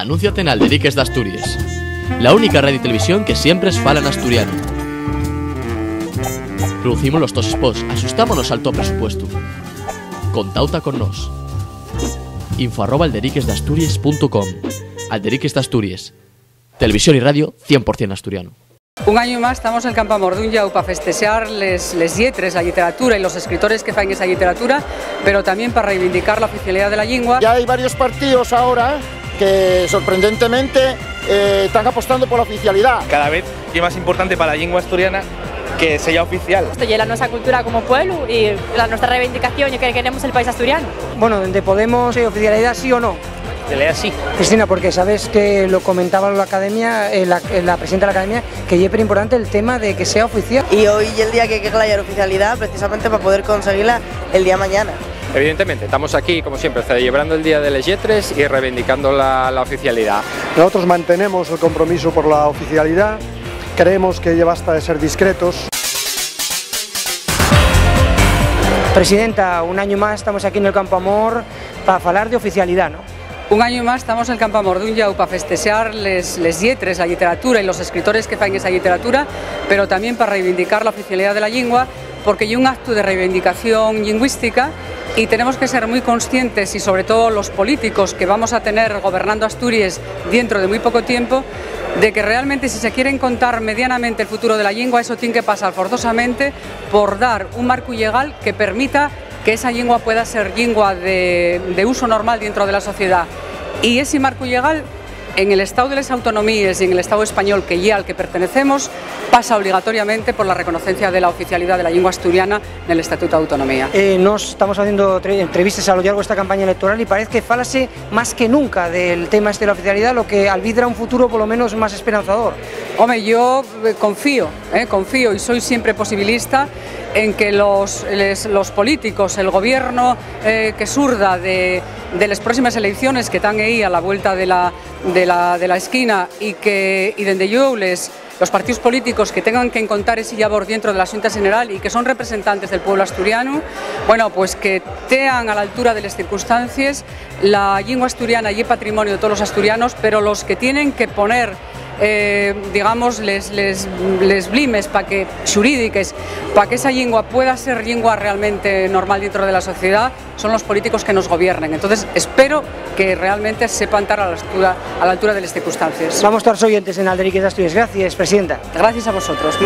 Anúnciate en Alderiques d'Astúries, la única radio y televisión que siempre es fala en asturiano. Producimos los tos spots, asustámonos al to presupuesto. Contauta con nos. info@alderiquesdasturias.com. Alderiques d'Astúries, televisión y radio 100% asturiano. Un año más estamos en Campo Amor d'un Llau para festejar les lletres, la literatura y los escritores que fan esa literatura, pero también para reivindicar la oficialidad de la lengua. Ya hay varios partidos ahora que sorprendentemente están apostando por la oficialidad. Cada vez es más importante para la lengua asturiana que sea oficial. Esto ya es nuestra cultura como pueblo y nuestra reivindicación y que queremos el país asturiano. Bueno, donde podemos, oficialidad sí o no. Se lee así. Cristina, porque sabes que lo comentaba la academia, la presidenta de la academia, que es súper importante el tema de que sea oficial. Y hoy es el día que hay que haya oficialidad precisamente para poder conseguirla el día mañana. Evidentemente, estamos aquí, como siempre, celebrando el Día de les Lletres y reivindicando la oficialidad. Nosotros mantenemos el compromiso por la oficialidad, creemos que ya basta de ser discretos. Presidenta, un año más estamos aquí en el Campo Amor para hablar de oficialidad, ¿no? Un año más estamos en el Campo Amor d'un Llau para festejar les lletres, la literatura y los escritores que fan esa literatura, pero también para reivindicar la oficialidad de la lengua, porque hay un acto de reivindicación lingüística y tenemos que ser muy conscientes, y sobre todo los políticos que vamos a tener gobernando Asturias dentro de muy poco tiempo, de que realmente si se quieren contar medianamente el futuro de la lengua, eso tiene que pasar forzosamente por dar un marco legal que permita que esa lengua pueda ser lengua de uso normal dentro de la sociedad. Y ese marco legal, en el Estado de las Autonomías y en el Estado español, que ya al que pertenecemos, pasa obligatoriamente por la reconocencia de la oficialidad de la lengua asturiana en el Estatuto de Autonomía. Nos estamos haciendo entrevistas a lo largo de esta campaña electoral y parece que falase más que nunca del tema de la oficialidad, lo que albitra un futuro por lo menos más esperanzador. Hombre, yo confío y soy siempre posibilista en que los políticos, el gobierno que surda de las próximas elecciones que están ahí a la vuelta de la esquina y desde yo los partidos políticos que tengan que encontrar ese labor dentro de la Xunta General y que son representantes del pueblo asturiano, bueno, pues que tean a la altura de las circunstancias. La lengua asturiana y el patrimonio de todos los asturianos, pero los que tienen que poner digamos, les blimes xurídiques para que esa lengua pueda ser lengua realmente normal dentro de la sociedad, son los políticos que nos gobiernen. Entonces espero que realmente sepan estar a la altura de las circunstancias. Vamos a estar oyentes en Alderiques d'Astúries. Gracias, presidenta. Gracias a vosotros.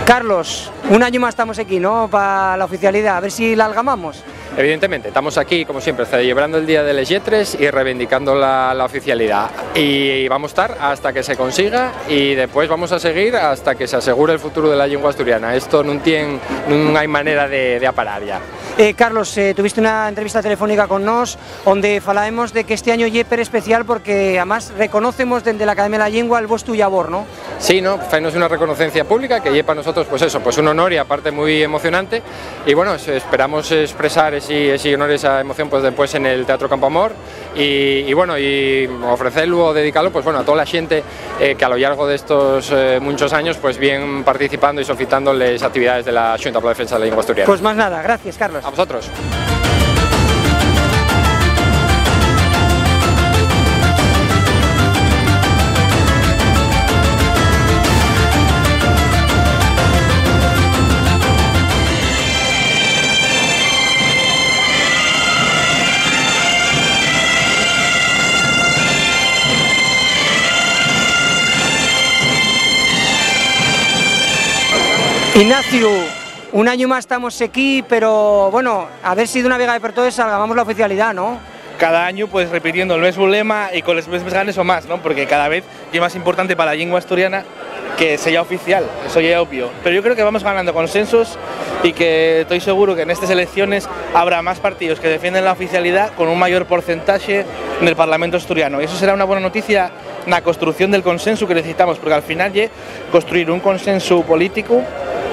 Carlos, un año más estamos aquí, ¿no?, para la oficialidad, a ver si la algamamos. Evidentemente, estamos aquí, como siempre, celebrando el Día de les Lletres y reivindicando la oficialidad. Y vamos a estar hasta que se consiga y después vamos a seguir hasta que se asegure el futuro de la lengua asturiana. Esto no hay manera de aparar ya. Carlos, tuviste una entrevista telefónica con nos donde falábamos de que este año es especial porque además reconocemos desde la Academia de la Lengua el vuestro labor, ¿no? Sí, ¿no? Fainos una reconocencia pública que para nosotros, pues eso, pues un honor y aparte muy emocionante. Y bueno, esperamos expresar ese honor y esa emoción pues después en el Teatro Campo Amor y bueno, y ofrecerlo o dedicarlo pues bueno a toda la gente que a lo largo de estos muchos años pues bien participando y sofitando las actividades de la Xunta por la Defensa de la Lengua Asturiana. Pues más nada, gracias, Carlos. A vosotros. Ignacio, un año más estamos aquí, pero bueno, a ver si de una vez por todas salgamos la oficialidad, ¿no? Cada año pues repitiendo el mismo lema y con los mismos ganes o más, ¿no? Porque cada vez es más importante para la lengua asturiana que sea oficial, eso ya es obvio. Pero yo creo que vamos ganando consensos y que estoy seguro que en estas elecciones habrá más partidos que defienden la oficialidad con un mayor porcentaje en el Parlamento asturiano. Y eso será una buena noticia na construción del consenso que necesitamos, porque al final é construir un consenso político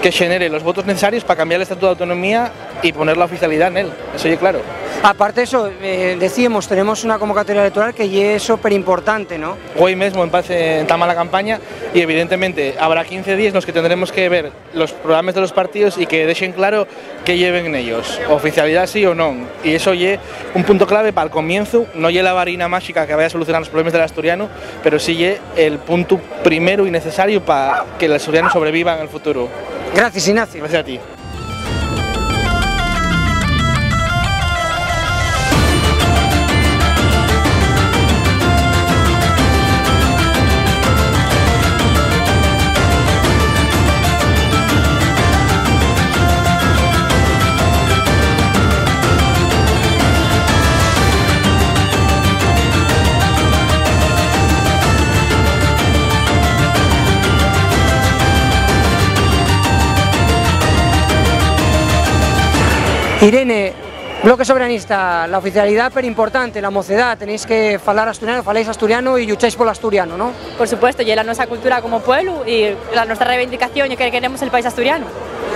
que genere los votos necesarios para cambiar el Estatuto de Autonomía y poner la oficialidad en él, eso ya claro. Aparte de eso, decíamos, tenemos una convocatoria electoral que ya es súper importante, ¿no? Hoy mismo entama la campaña y evidentemente habrá 15 días en los que tendremos que ver los programas de los partidos y que dejen claro qué lleven en ellos, oficialidad sí o no, y eso es un punto clave para el comienzo, no es la varina mágica que vaya a solucionar los problemas del asturiano, pero sí es el punto primero y necesario para que el asturiano sobreviva en el futuro. Gracias, Ignacio. Gracias a ti. Irene, Bloque Soberanista, la oficialidad pero importante, la mocedad, tenéis que falar asturiano, faláis asturiano y lucháis por el asturiano, ¿no? Por supuesto, y la nuestra cultura como pueblo y la nuestra reivindicación y que queremos el país asturiano.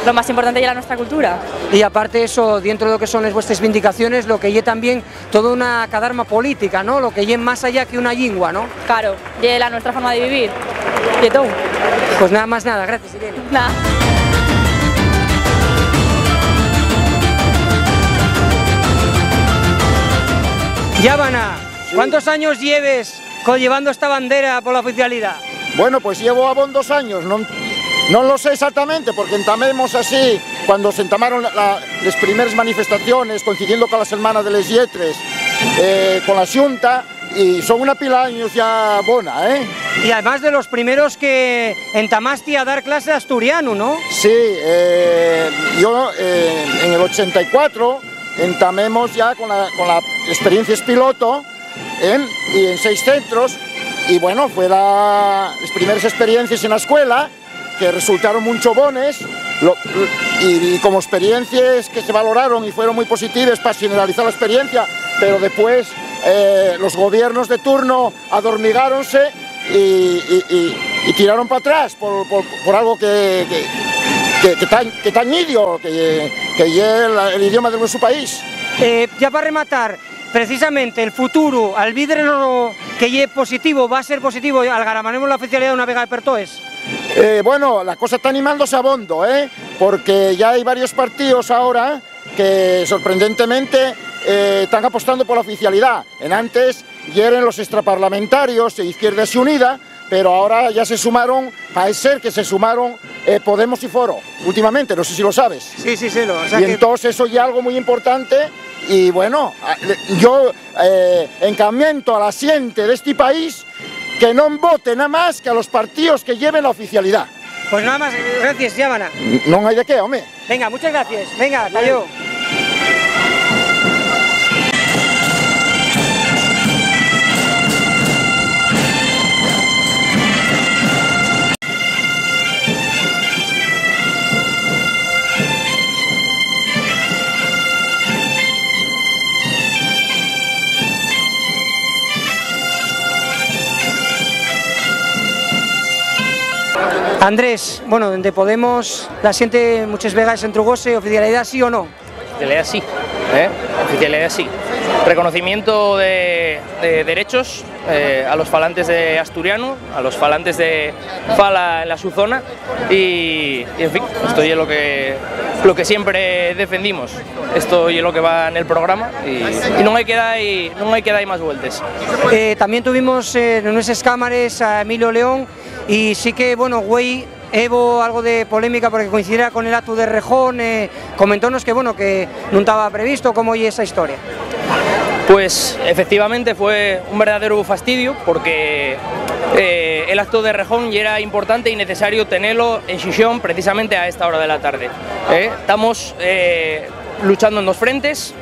Lo más importante es la nuestra cultura. Y aparte de eso, dentro de lo que son las vuestras vindicaciones, lo que hay también toda una cadarma política, ¿no? Lo que hay más allá que una lingua, ¿no? Claro, y la nuestra forma de vivir. Y todo. Pues nada más nada, gracias, Irene. Nada. Yábana, ¿cuántos años lleves llevando esta bandera por la oficialidad? Bueno, pues llevo abon 2 años, no lo sé exactamente, porque entamemos así, cuando se entamaron las primeras manifestaciones, coincidiendo con la Semana de les Lletres, con la Xunta, y son una pila de años ya bona, ¿eh? Y además de los primeros que entamaste a dar clase de asturiano, ¿no? Sí, yo en el 84 entamemos ya con la experiencia piloto y en 6 centros, y bueno, fue las primeras experiencias en la escuela que resultaron mucho bones y como experiencias que se valoraron y fueron muy positivas para generalizar la experiencia, pero después los gobiernos de turno adormigáronse y tiraron para atrás por algo que tan idio, que es el idioma de nuestro país. Ya para rematar, precisamente el futuro, al vidre que es positivo, va a ser positivo, algaramaremos la oficialidad una vega de pertoes. Bueno, la cosa está animándose a bondo, porque ya hay varios partidos ahora que sorprendentemente están apostando por la oficialidad. En antes ya eran los extraparlamentarios de Izquierda Unida, pero ahora ya se sumaron, parece ser que se sumaron Podemos y Foro, últimamente, no sé si lo sabes. Sí, o sea y entonces eso ya es algo muy importante y bueno, yo encamiento a la gente de este país que no vote nada más que a los partidos que lleven la oficialidad. Pues nada más, gracias, Yábana. No hay de qué, hombre. Venga, muchas gracias. Venga, hasta luego. Andrés, bueno, de Podemos, la siente muchas vegas entrugose, oficialidad sí o no? Oficialidad sí, oficialidad sí. Reconocimiento de derechos a los falantes de asturiano, a los falantes de fala en la su zona y en fin, esto es lo que siempre defendimos, esto es lo que va en el programa y no hay que dar más vueltas. También tuvimos en nuestras cámaras a Emilio León y sí que, bueno, güey, hubo algo de polémica porque coincidiera con el acto de Rejón, comentónos que, bueno, que no estaba previsto, ¿cómo oye esa historia? Pues efectivamente fue un verdadero fastidio porque el acto de Rejón ya era importante y necesario tenerlo en Xixón precisamente a esta hora de la tarde. Estamos luchando en 2 frentes,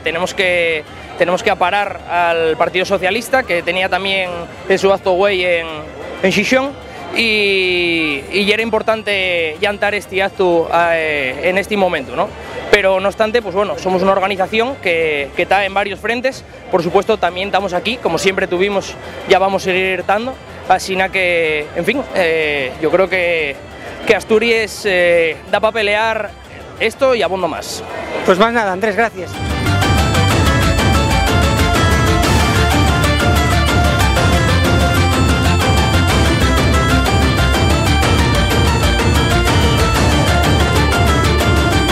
tenemos que aparar al Partido Socialista, que tenía también su acto güey en Xixón, y era importante llantar este acto en este momento, ¿no? pero no obstante, pues bueno, somos una organización que está en varios frentes. Por supuesto, también estamos aquí, como siempre tuvimos, ya vamos a seguir estando, así que, en fin, yo creo que Asturias da para pelear esto y abondo más. Pues más nada, Andrés, gracias.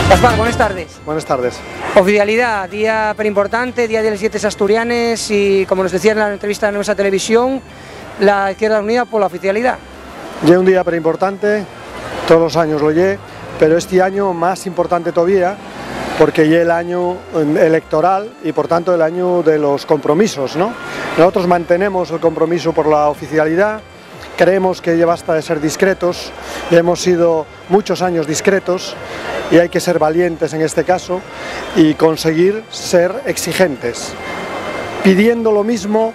Gaspar, buenas tardes. Buenas tardes. Oficialidad, día importante, día de los 7 asturianes y, como nos decía en la entrevista de nuestra televisión, la Izquierda Unida por la oficialidad. Ya un día importante, todos los años lo lle, pero este año más importante todavía, porque ya el año electoral y por tanto el año de los compromisos, ¿no? Nosotros mantenemos el compromiso por la oficialidad. Creemos que ya basta de ser discretos, ya hemos sido muchos años discretos y hay que ser valientes en este caso y conseguir ser exigentes, pidiendo lo mismo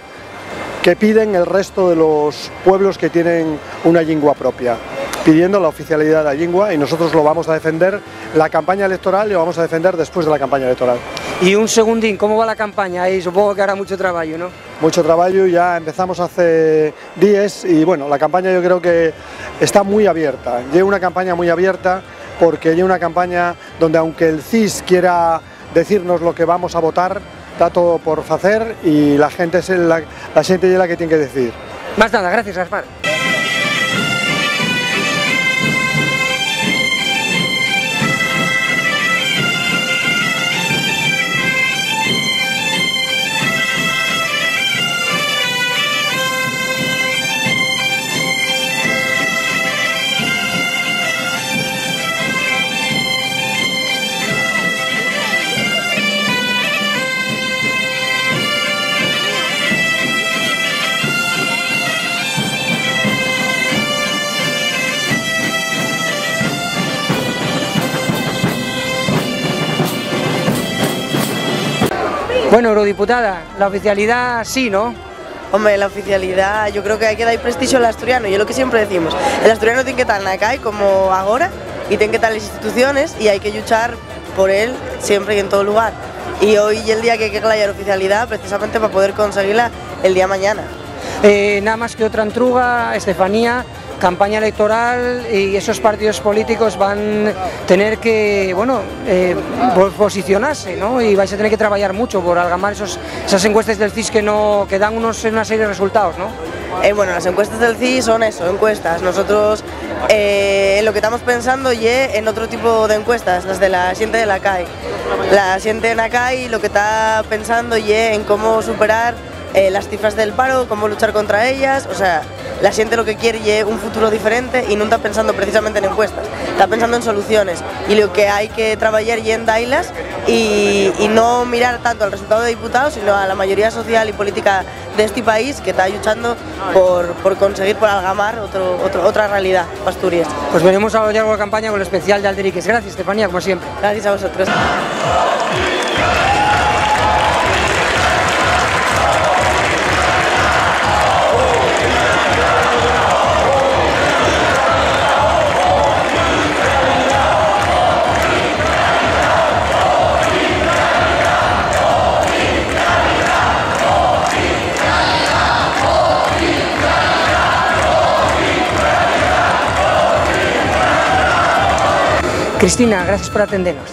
que piden el resto de los pueblos que tienen una lengua propia, pidiendo la oficialidad de la lengua, y nosotros lo vamos a defender la campaña electoral y lo vamos a defender después de la campaña electoral. Y un segundín, ¿cómo va la campaña? Ahí supongo que hará mucho trabajo, ¿no? Mucho trabajo, ya empezamos hace días y bueno, la campaña yo creo que está muy abierta. Lleva una campaña muy abierta porque lleva una campaña donde, aunque el CIS quiera decirnos lo que vamos a votar, está todo por hacer y la gente es la gente es la que tiene que decidir. Más nada, gracias, Gaspar. Bueno, eurodiputada, la oficialidad sí, ¿no? Hombre, la oficialidad, yo creo que hay que dar prestigio al asturiano, y es lo que siempre decimos. El asturiano tiene que estar en la calle como ahora, y tiene que estar en las instituciones, y hay que luchar por él siempre y en todo lugar. Y hoy es el día que hay que aclarar oficialidad, precisamente para poder conseguirla el día mañana. Nada más que otra entruga, Estefanía, campaña electoral, y esos partidos políticos van a tener que, bueno, posicionarse, ¿no? Y vais a tener que trabajar mucho por algamar esas encuestas del CIS que dan una serie de resultados, ¿no? Bueno, las encuestas del CIS son eso, encuestas. Nosotros en lo que estamos pensando es en otro tipo de encuestas, las de la gente de la calle. La gente de la calle lo que está pensando es en cómo superar las cifras del paro, cómo luchar contra ellas. O sea, la gente lo que quiere es un futuro diferente y no está pensando precisamente en encuestas, está pensando en soluciones, y lo que hay que trabajar es en darlas y no mirar tanto al resultado de diputados, sino a la mayoría social y política de este país que está luchando por conseguir, por algamar otra realidad para Asturias. Pues veremos a lo largo de la campaña con el especial de Alderiques. Gracias, Estefanía, como siempre. Gracias a vosotros. Cristina, gracias por atendernos.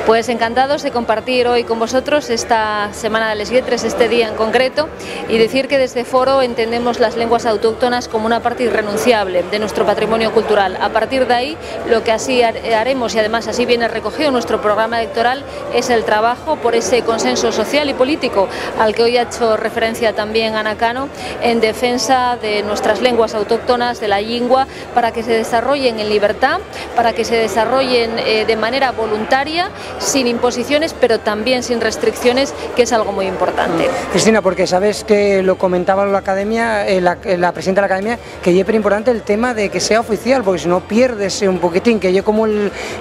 Pues encantados de compartir hoy con vosotros esta Semana de les Lletres, este día en concreto, y decir que desde Foro entendemos las lenguas autóctonas como una parte irrenunciable de nuestro patrimonio cultural. A partir de ahí, lo que así haremos, y además así viene recogido en nuestro programa electoral, es el trabajo por ese consenso social y político al que hoy ha hecho referencia también Ana Cano, en defensa de nuestras lenguas autóctonas, de la lengua, para que se desarrollen en libertad, para que se desarrollen de manera voluntaria, sin imposiciones, pero también sin restricciones, que es algo muy importante. Cristina, porque sabes que lo comentaba la academia, la presidenta de la academia, que es importante el tema de que sea oficial, porque si no pierdes un poquitín, que es como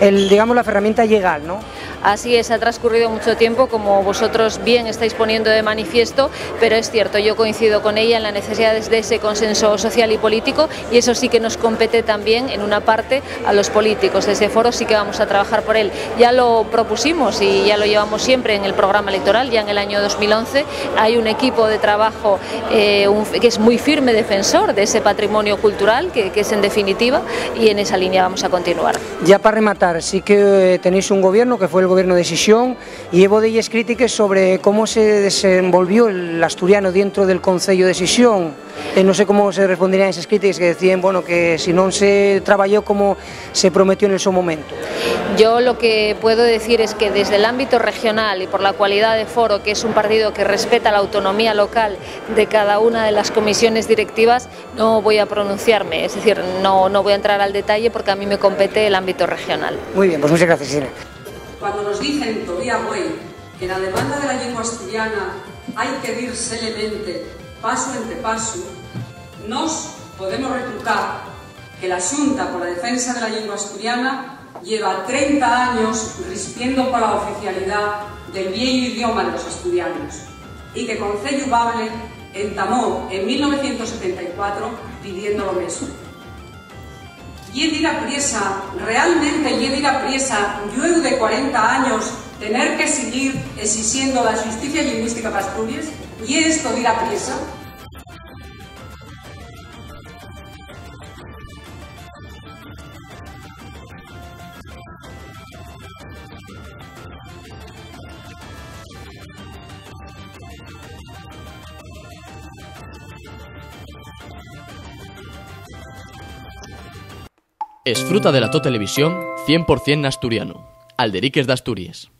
digamos, la herramienta legal, ¿no? Así es, ha transcurrido mucho tiempo, como vosotros bien estáis poniendo de manifiesto, pero es cierto, yo coincido con ella en la necesidad de ese consenso social y político, y eso sí que nos compete también en una parte a los políticos. Desde Foro sí que vamos a trabajar por él. Ya lo propusimos y ya lo llevamos siempre en el programa electoral, ya en el año 2011, hay un equipo de trabajo que es muy firme defensor de ese patrimonio cultural, que es en definitiva, y en esa línea vamos a continuar. Ya para rematar, sí que tenéis un gobierno que fue el gobierno de Xixón y llevo de ellas críticas sobre cómo se desenvolvió el asturiano dentro del Concello de Xixón. No sé cómo se responderían esas críticas que decían, bueno, que si no se trabajó como se prometió en su momento. Yo lo que puedo decir es que desde el ámbito regional y por la cualidad de Foro, que es un partido que respeta la autonomía local de cada una de las comisiones directivas, no voy a pronunciarme, es decir, no voy a entrar al detalle porque a mí me compete el ámbito regional. Muy bien, pues muchas gracias, Irene. Cuando nos dicen todavía hoy que la demanda de la lengua asturiana hay que ir seriamente, paso entre paso, nos podemos retrucar que la Xunta por la Defensa de la Lengua Asturiana lleva 30 años rispiendo por la oficialidad del viejo idioma de los asturianos y que Concello Bable entamó en 1974 pidiendo lo mismo. Y dir a priesa, realmente ir a priesa, yo de 40 años tener que seguir exigiendo la justicia lingüística para Asturias, y esto de ir a priesa. Esfruta de la to televisión 100% asturiano. Alderiques de Asturias.